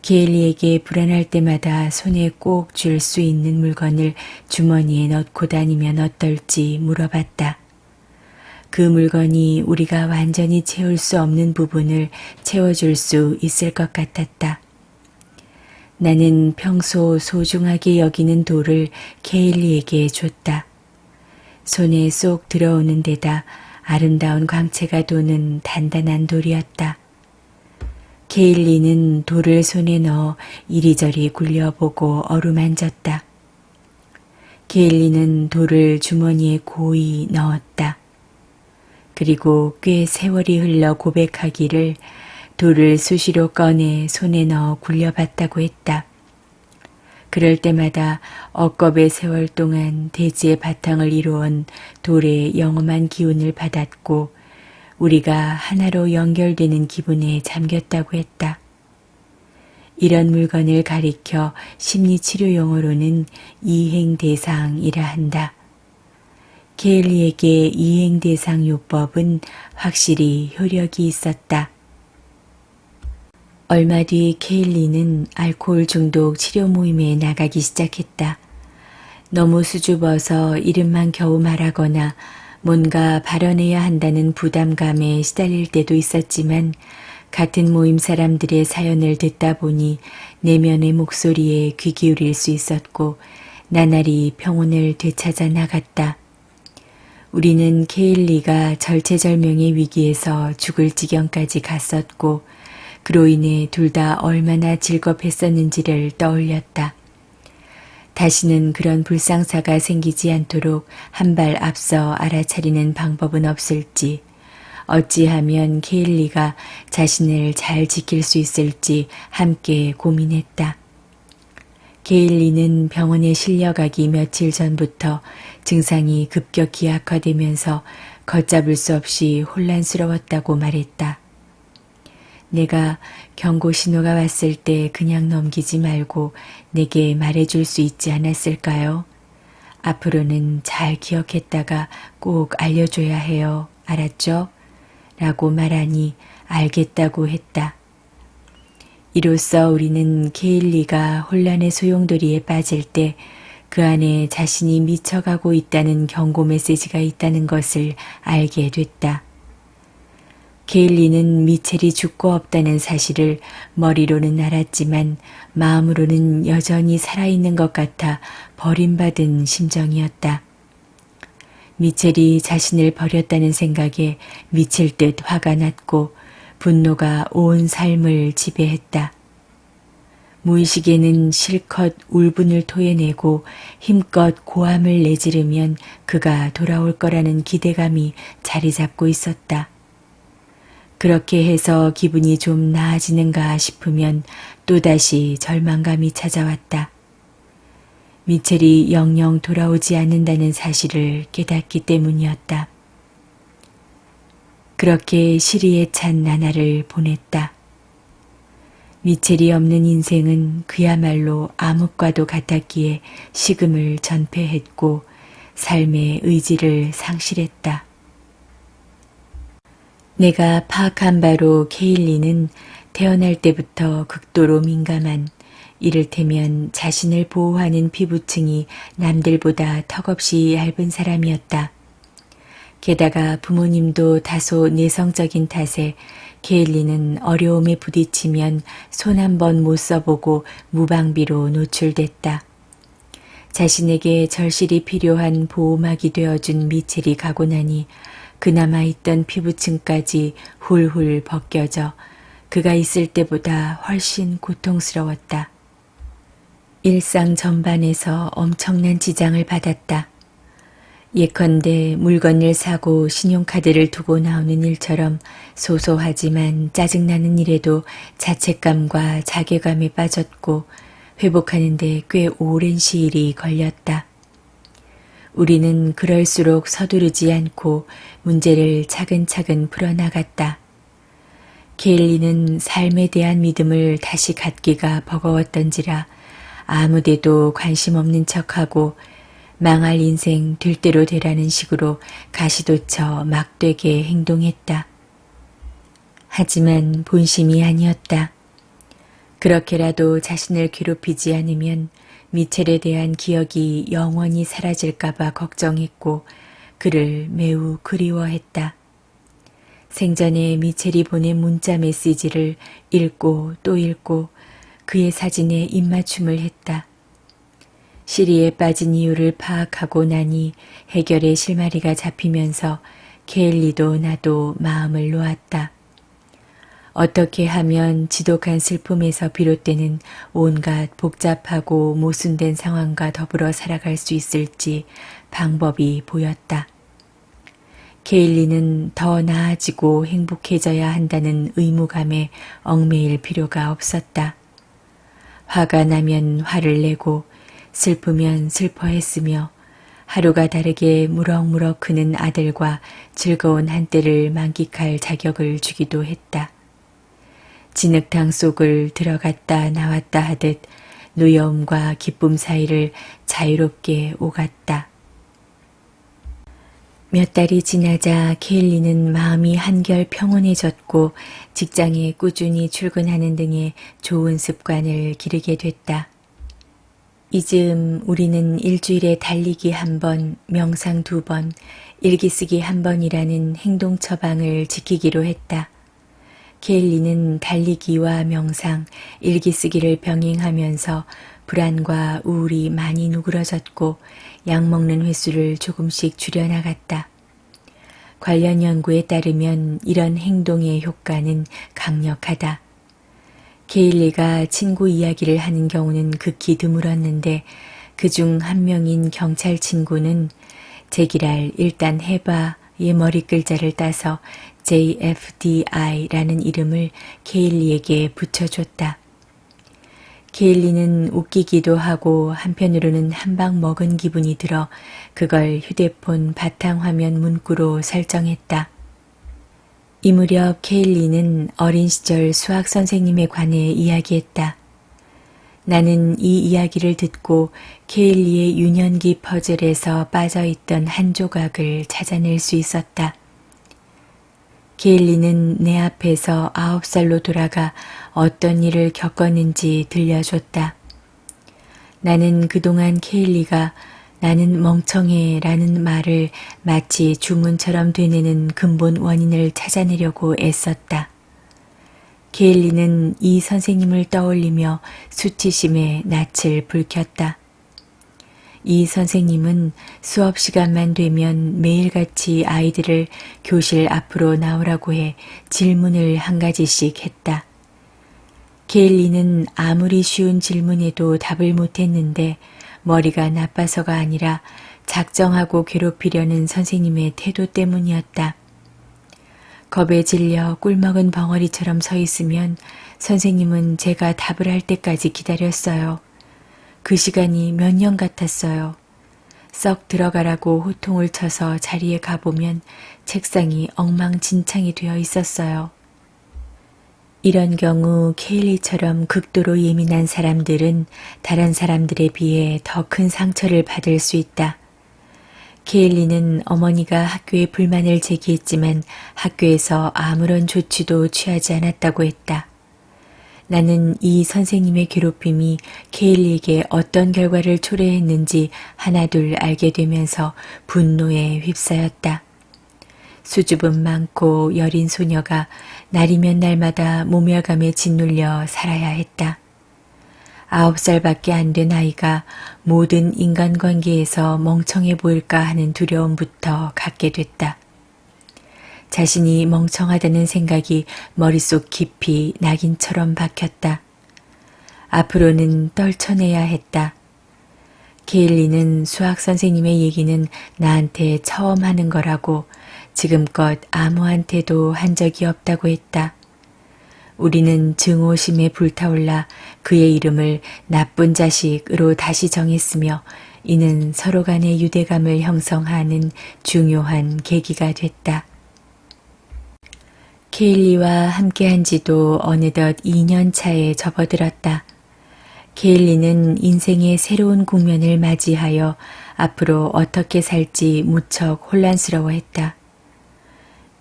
케일리에게 불안할 때마다 손에 꼭 쥘 수 있는 물건을 주머니에 넣고 다니면 어떨지 물어봤다. 그 물건이 우리가 완전히 채울 수 없는 부분을 채워줄 수 있을 것 같았다. 나는 평소 소중하게 여기는 돌을 케일리에게 줬다. 손에 쏙 들어오는 데다 아름다운 광채가 도는 단단한 돌이었다. 케일리는 돌을 손에 넣어 이리저리 굴려보고 어루만졌다. 케일리는 돌을 주머니에 고이 넣었다. 그리고 꽤 세월이 흘러 고백하기를 돌을 수시로 꺼내 손에 넣어 굴려봤다고 했다. 그럴 때마다 억겁의 세월 동안 대지의 바탕을 이루온 돌의 영험한 기운을 받았고 우리가 하나로 연결되는 기분에 잠겼다고 했다. 이런 물건을 가리켜 심리치료 용어로는 이행대상이라 한다. 케일리에게 이행대상 요법은 확실히 효력이 있었다. 얼마 뒤 케일리는 알코올 중독 치료 모임에 나가기 시작했다. 너무 수줍어서 이름만 겨우 말하거나 뭔가 발언해야 한다는 부담감에 시달릴 때도 있었지만 같은 모임 사람들의 사연을 듣다 보니 내면의 목소리에 귀 기울일 수 있었고 나날이 평온을 되찾아 나갔다. 우리는 케일리가 절체절명의 위기에서 죽을 지경까지 갔었고 그로 인해 둘 다 얼마나 즐겁했었는지를 떠올렸다. 다시는 그런 불상사가 생기지 않도록 한 발 앞서 알아차리는 방법은 없을지, 어찌하면 케일리가 자신을 잘 지킬 수 있을지 함께 고민했다. 게일리는 병원에 실려가기 며칠 전부터 증상이 급격히 악화되면서 걷잡을 수 없이 혼란스러웠다고 말했다. 내가 경고 신호가 왔을 때 그냥 넘기지 말고 내게 말해줄 수 있지 않았을까요? 앞으로는 잘 기억했다가 꼭 알려줘야 해요. 알았죠? 라고 말하니 알겠다고 했다. 이로써 우리는 케일리가 혼란의 소용돌이에 빠질 때 그 안에 자신이 미쳐가고 있다는 경고 메시지가 있다는 것을 알게 됐다. 케일리는 미첼이 죽고 없다는 사실을 머리로는 알았지만 마음으로는 여전히 살아있는 것 같아 버림받은 심정이었다. 미첼이 자신을 버렸다는 생각에 미칠 듯 화가 났고 분노가 온 삶을 지배했다. 무의식에는 실컷 울분을 토해내고 힘껏 고함을 내지르면 그가 돌아올 거라는 기대감이 자리 잡고 있었다. 그렇게 해서 기분이 좀 나아지는가 싶으면 또다시 절망감이 찾아왔다. 미첼이 영영 돌아오지 않는다는 사실을 깨닫기 때문이었다. 그렇게 시리에 찬 나날을 보냈다. 미첼이 없는 인생은 그야말로 암흑과도 같았기에 식음을 전폐했고 삶의 의지를 상실했다. 내가 파악한 바로 케일리는 태어날 때부터 극도로 민감한, 이를테면 자신을 보호하는 피부층이 남들보다 턱없이 얇은 사람이었다. 게다가 부모님도 다소 내성적인 탓에 케일리는 어려움에 부딪히면 손 한 번 못 써보고 무방비로 노출됐다. 자신에게 절실히 필요한 보호막이 되어준 미첼이 가고 나니 그나마 있던 피부층까지 훌훌 벗겨져 그가 있을 때보다 훨씬 고통스러웠다. 일상 전반에서 엄청난 지장을 받았다. 예컨대 물건을 사고 신용카드를 두고 나오는 일처럼 소소하지만 짜증나는 일에도 자책감과 자괴감에 빠졌고 회복하는 데 꽤 오랜 시일이 걸렸다. 우리는 그럴수록 서두르지 않고 문제를 차근차근 풀어나갔다. 케일리는 삶에 대한 믿음을 다시 갖기가 버거웠던지라 아무데도 관심 없는 척하고 망할 인생 될 대로 되라는 식으로 가시도쳐 막되게 행동했다. 하지만 본심이 아니었다. 그렇게라도 자신을 괴롭히지 않으면 미첼에 대한 기억이 영원히 사라질까봐 걱정했고 그를 매우 그리워했다. 생전에 미첼이 보낸 문자 메시지를 읽고 또 읽고 그의 사진에 입맞춤을 했다. 시리에 빠진 이유를 파악하고 나니 해결의 실마리가 잡히면서 케일리도 나도 마음을 놓았다. 어떻게 하면 지독한 슬픔에서 비롯되는 온갖 복잡하고 모순된 상황과 더불어 살아갈 수 있을지 방법이 보였다. 케일리는 더 나아지고 행복해져야 한다는 의무감에 얽매일 필요가 없었다. 화가 나면 화를 내고 슬프면 슬퍼했으며 하루가 다르게 무럭무럭 크는 아들과 즐거운 한때를 만끽할 자격을 주기도 했다. 진흙탕 속을 들어갔다 나왔다 하듯 노여움과 기쁨 사이를 자유롭게 오갔다. 몇 달이 지나자 케일리는 마음이 한결 평온해졌고 직장에 꾸준히 출근하는 등의 좋은 습관을 기르게 됐다. 이즈음 우리는 일주일에 달리기 1번, 명상 2번, 일기 쓰기 1번이라는 행동 처방을 지키기로 했다. 케일리는 달리기와 명상, 일기 쓰기를 병행하면서 불안과 우울이 많이 누그러졌고 약 먹는 횟수를 조금씩 줄여나갔다. 관련 연구에 따르면 이런 행동의 효과는 강력하다. 케일리가 친구 이야기를 하는 경우는 극히 드물었는데 그중 한 명인 경찰 친구는 제기랄 일단 해봐의 머리 글자를 따서 JFDI라는 이름을 케일리에게 붙여줬다. 케일리는 웃기기도 하고 한편으로는 한 방 먹은 기분이 들어 그걸 휴대폰 바탕화면 문구로 설정했다. 이 무렵 케일리는 어린 시절 수학 선생님에 관해 이야기했다. 나는 이 이야기를 듣고 케일리의 유년기 퍼즐에서 빠져있던 한 조각을 찾아낼 수 있었다. 케일리는 내 앞에서 9살로 돌아가 어떤 일을 겪었는지 들려줬다. 나는 그동안 케일리가 나는 멍청해 라는 말을 마치 주문처럼 되뇌는 근본 원인을 찾아내려고 애썼다. 케일리는 이 선생님을 떠올리며 수치심에 낯을 불켰다. 이 선생님은 수업 시간만 되면 매일같이 아이들을 교실 앞으로 나오라고 해 질문을 한 가지씩 했다. 케일리는 아무리 쉬운 질문에도 답을 못했는데 머리가 나빠서가 아니라 작정하고 괴롭히려는 선생님의 태도 때문이었다. 겁에 질려 꿀먹은 벙어리처럼 서 있으면 선생님은 제가 답을 할 때까지 기다렸어요. 그 시간이 몇 년 같았어요. 썩 들어가라고 호통을 쳐서 자리에 가보면 책상이 엉망진창이 되어 있었어요. 이런 경우 케일리처럼 극도로 예민한 사람들은 다른 사람들에 비해 더 큰 상처를 받을 수 있다. 케일리는 어머니가 학교에 불만을 제기했지만 학교에서 아무런 조치도 취하지 않았다고 했다. 나는 이 선생님의 괴롭힘이 케일리에게 어떤 결과를 초래했는지 하나둘 알게 되면서 분노에 휩싸였다. 수줍음 많고 여린 소녀가 날이면 날마다 모멸감에 짓눌려 살아야 했다. 9살밖에 안 된 아이가 모든 인간관계에서 멍청해 보일까 하는 두려움부터 갖게 됐다. 자신이 멍청하다는 생각이 머릿속 깊이 낙인처럼 박혔다. 앞으로는 떨쳐내야 했다. 케일리는 수학 선생님의 얘기는 나한테 처음 하는 거라고 지금껏 아무한테도 한 적이 없다고 했다. 우리는 증오심에 불타올라 그의 이름을 나쁜 자식으로 다시 정했으며 이는 서로 간의 유대감을 형성하는 중요한 계기가 됐다. 케일리와 함께한 지도 어느덧 2년 차에 접어들었다. 케일리는 인생의 새로운 국면을 맞이하여 앞으로 어떻게 살지 무척 혼란스러워했다.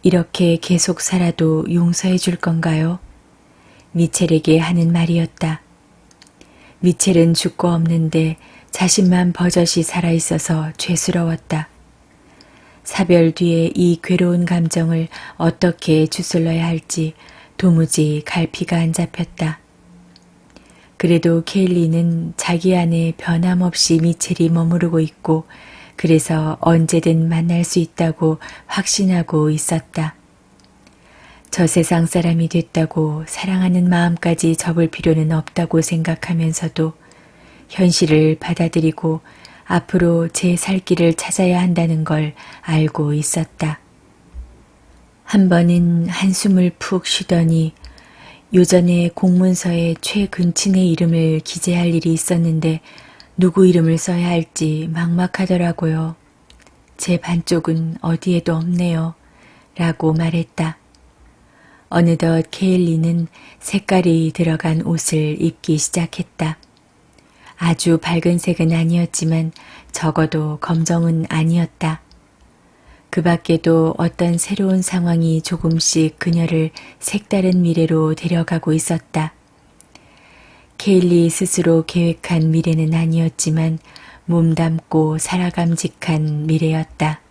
이렇게 계속 살아도 용서해 줄 건가요? 미첼에게 하는 말이었다. 미첼은 죽고 없는데 자신만 버젓이 살아있어서 죄스러웠다. 사별 뒤에 이 괴로운 감정을 어떻게 주술러야 할지 도무지 갈피가 안 잡혔다. 그래도 케일리는 자기 안에 변함없이 미첼이 머무르고 있고 그래서 언제든 만날 수 있다고 확신하고 있었다. 저 세상 사람이 됐다고 사랑하는 마음까지 접을 필요는 없다고 생각하면서도 현실을 받아들이고 앞으로 제 살 길을 찾아야 한다는 걸 알고 있었다. 한 번은 한숨을 푹 쉬더니 요전에 공문서에 최근친의 이름을 기재할 일이 있었는데 누구 이름을 써야 할지 막막하더라고요. 제 반쪽은 어디에도 없네요. 라고 말했다. 어느덧 케일리는 색깔이 들어간 옷을 입기 시작했다. 아주 밝은 색은 아니었지만 적어도 검정은 아니었다. 그 밖에도 어떤 새로운 상황이 조금씩 그녀를 색다른 미래로 데려가고 있었다. 케일리 스스로 계획한 미래는 아니었지만 몸담고 살아감직한 미래였다.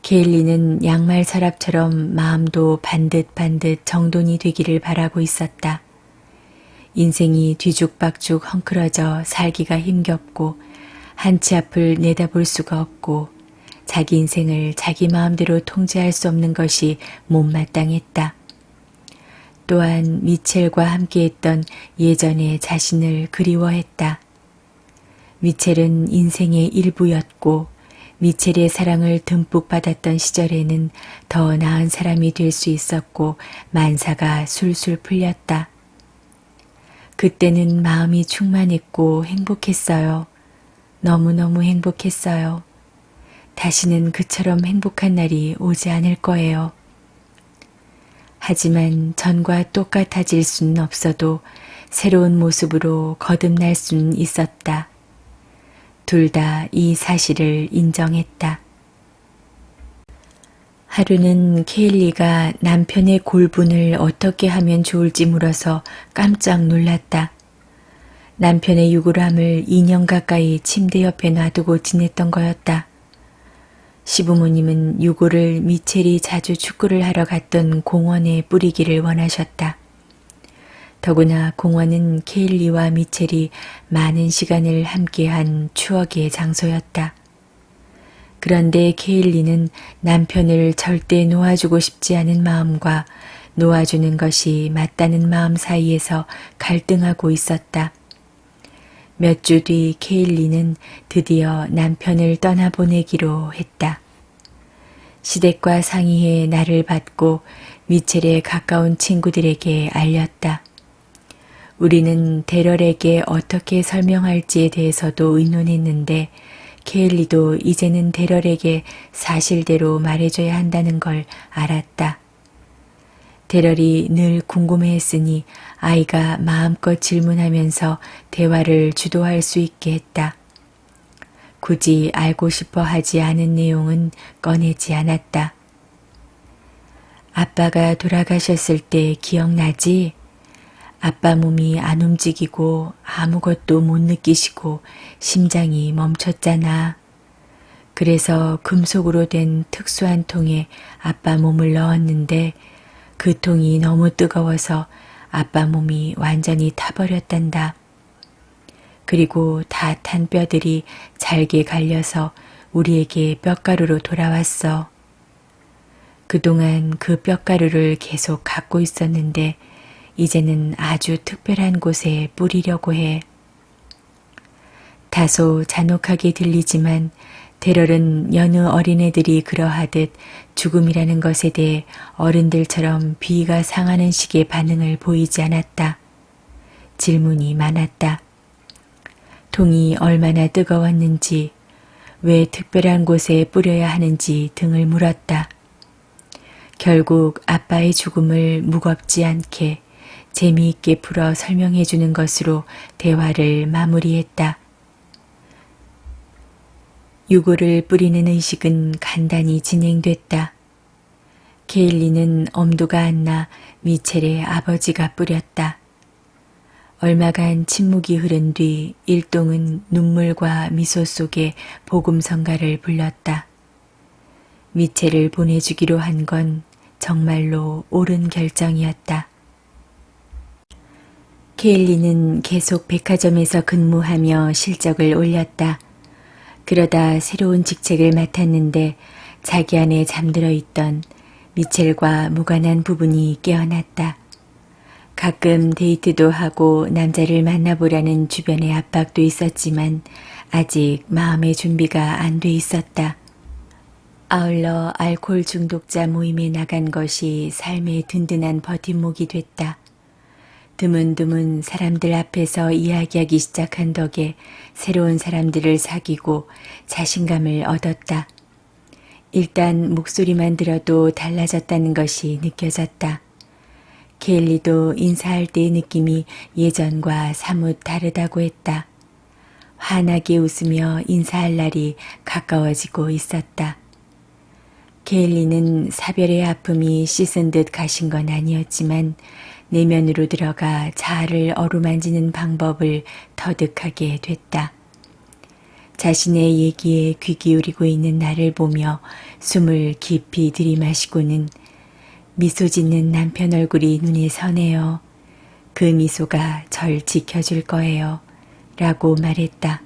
케일리는 양말 서랍처럼 마음도 반듯반듯 정돈이 되기를 바라고 있었다. 인생이 뒤죽박죽 헝클어져 살기가 힘겹고 한치 앞을 내다볼 수가 없고 자기 인생을 자기 마음대로 통제할 수 없는 것이 못마땅했다. 또한 미첼과 함께했던 예전의 자신을 그리워했다. 미첼은 인생의 일부였고 미첼의 사랑을 듬뿍 받았던 시절에는 더 나은 사람이 될 수 있었고 만사가 술술 풀렸다. 그때는 마음이 충만했고 행복했어요. 너무너무 행복했어요. 다시는 그처럼 행복한 날이 오지 않을 거예요. 하지만 전과 똑같아질 수는 없어도 새로운 모습으로 거듭날 수는 있었다. 둘 다 이 사실을 인정했다. 하루는 케일리가 남편의 골분을 어떻게 하면 좋을지 물어서 깜짝 놀랐다. 남편의 유골함을 2년 가까이 침대 옆에 놔두고 지냈던 거였다. 시부모님은 유골을 미첼이 자주 축구를 하러 갔던 공원에 뿌리기를 원하셨다. 더구나 공원은 케일리와 미첼이 많은 시간을 함께한 추억의 장소였다. 그런데 케일리는 남편을 절대 놓아주고 싶지 않은 마음과 놓아주는 것이 맞다는 마음 사이에서 갈등하고 있었다. 몇 주 뒤 케일리는 드디어 남편을 떠나보내기로 했다. 시댁과 상의해 날을 받고 미첼의 가까운 친구들에게 알렸다. 우리는 데럴에게 어떻게 설명할지에 대해서도 의논했는데 케일리도 이제는 데럴에게 사실대로 말해줘야 한다는 걸 알았다. 데럴이 늘 궁금해했으니 아이가 마음껏 질문하면서 대화를 주도할 수 있게 했다. 굳이 알고 싶어 하지 않은 내용은 꺼내지 않았다. 아빠가 돌아가셨을 때 기억나지? 아빠 몸이 안 움직이고 아무것도 못 느끼시고 심장이 멈췄잖아. 그래서 금속으로 된 특수한 통에 아빠 몸을 넣었는데 그 통이 너무 뜨거워서 아빠 몸이 완전히 타버렸단다. 그리고 다 탄 뼈들이 잘게 갈려서 우리에게 뼈가루로 돌아왔어. 그동안 그 뼈가루를 계속 갖고 있었는데 이제는 아주 특별한 곳에 뿌리려고 해. 다소 잔혹하게 들리지만 데럴은 여느 어린애들이 그러하듯 죽음이라는 것에 대해 어른들처럼 비위가 상하는 식의 반응을 보이지 않았다. 질문이 많았다. 통이 얼마나 뜨거웠는지, 왜 특별한 곳에 뿌려야 하는지 등을 물었다. 결국 아빠의 죽음을 무겁지 않게 재미있게 풀어 설명해 주는 것으로 대화를 마무리했다. 유골을 뿌리는 의식은 간단히 진행됐다. 케일리는 엄두가 안 나 미첼의 아버지가 뿌렸다. 얼마간 침묵이 흐른 뒤 일동은 눈물과 미소 속에 복음성가를 불렀다. 미첼을 보내주기로 한 건 정말로 옳은 결정이었다. 케일리는 계속 백화점에서 근무하며 실적을 올렸다. 그러다 새로운 직책을 맡았는데 자기 안에 잠들어 있던 미첼과 무관한 부분이 깨어났다. 가끔 데이트도 하고 남자를 만나보라는 주변의 압박도 있었지만 아직 마음의 준비가 안 돼 있었다. 아울러 알코올 중독자 모임에 나간 것이 삶의 든든한 버팀목이 됐다. 드문드문 사람들 앞에서 이야기하기 시작한 덕에 새로운 사람들을 사귀고 자신감을 얻었다. 일단 목소리만 들어도 달라졌다는 것이 느껴졌다. 케일리도 인사할 때의 느낌이 예전과 사뭇 다르다고 했다. 환하게 웃으며 인사할 날이 가까워지고 있었다. 케일리는 사별의 아픔이 씻은 듯 가신 건 아니었지만 내면으로 들어가 자아를 어루만지는 방법을 터득하게 됐다. 자신의 얘기에 귀 기울이고 있는 나를 보며 숨을 깊이 들이마시고는 미소 짓는 남편 얼굴이 눈에 서네요. 그 미소가 절 지켜줄 거예요. 라고 말했다.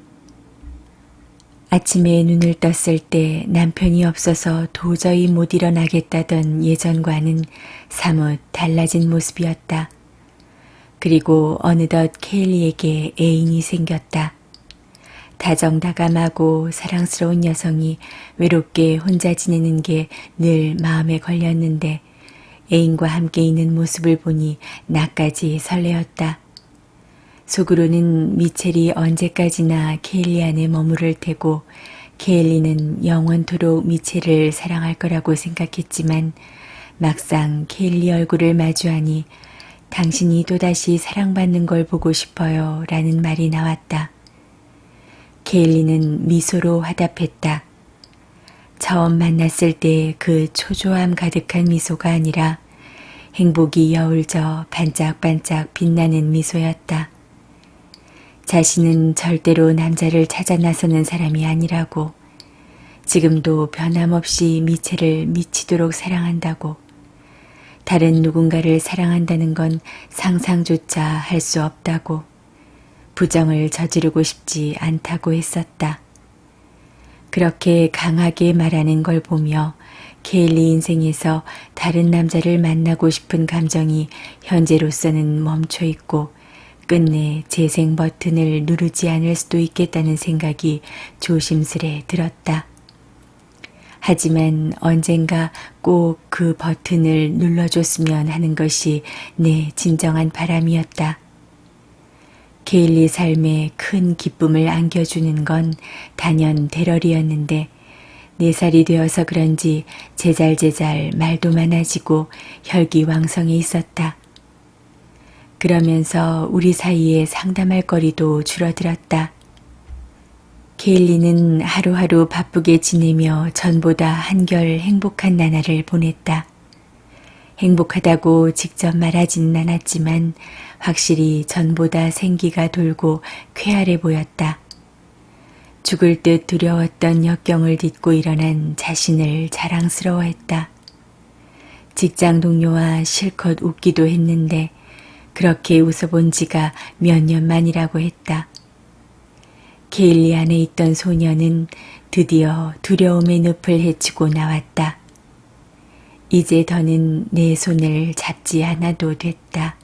아침에 눈을 떴을 때 남편이 없어서 도저히 못 일어나겠다던 예전과는 사뭇 달라진 모습이었다. 그리고 어느덧 케일리에게 애인이 생겼다. 다정다감하고 사랑스러운 여성이 외롭게 혼자 지내는 게 늘 마음에 걸렸는데 애인과 함께 있는 모습을 보니 나까지 설레었다. 속으로는 미첼이 언제까지나 케일리 안에 머무를 테고 케일리는 영원토록 미첼을 사랑할 거라고 생각했지만 막상 케일리 얼굴을 마주하니 당신이 또다시 사랑받는 걸 보고 싶어요 라는 말이 나왔다. 케일리는 미소로 화답했다. 처음 만났을 때 그 초조함 가득한 미소가 아니라 행복이 여울져 반짝반짝 빛나는 미소였다. 자신은 절대로 남자를 찾아 나서는 사람이 아니라고, 지금도 변함없이 미첼을 미치도록 사랑한다고, 다른 누군가를 사랑한다는 건 상상조차 할 수 없다고, 부정을 저지르고 싶지 않다고 했었다. 그렇게 강하게 말하는 걸 보며 케일리 인생에서 다른 남자를 만나고 싶은 감정이 현재로서는 멈춰 있고 끝내 재생 버튼을 누르지 않을 수도 있겠다는 생각이 조심스레 들었다. 하지만 언젠가 꼭 그 버튼을 눌러줬으면 하는 것이 내 진정한 바람이었다. 케일리 삶에 큰 기쁨을 안겨주는 건 단연 대럴이었는데 4살이 되어서 그런지 제잘제잘 말도 많아지고 혈기왕성해 있었다. 그러면서 우리 사이에 상담할 거리도 줄어들었다. 케일리는 하루하루 바쁘게 지내며 전보다 한결 행복한 나날을 보냈다. 행복하다고 직접 말하지는 않았지만 확실히 전보다 생기가 돌고 쾌활해 보였다. 죽을 듯 두려웠던 역경을 딛고 일어난 자신을 자랑스러워했다. 직장 동료와 실컷 웃기도 했는데 그렇게 웃어본 지가 몇 년 만이라고 했다. 케일리 안에 있던 소녀는 드디어 두려움의 늪을 헤치고 나왔다. 이제 더는 내 손을 잡지 않아도 됐다.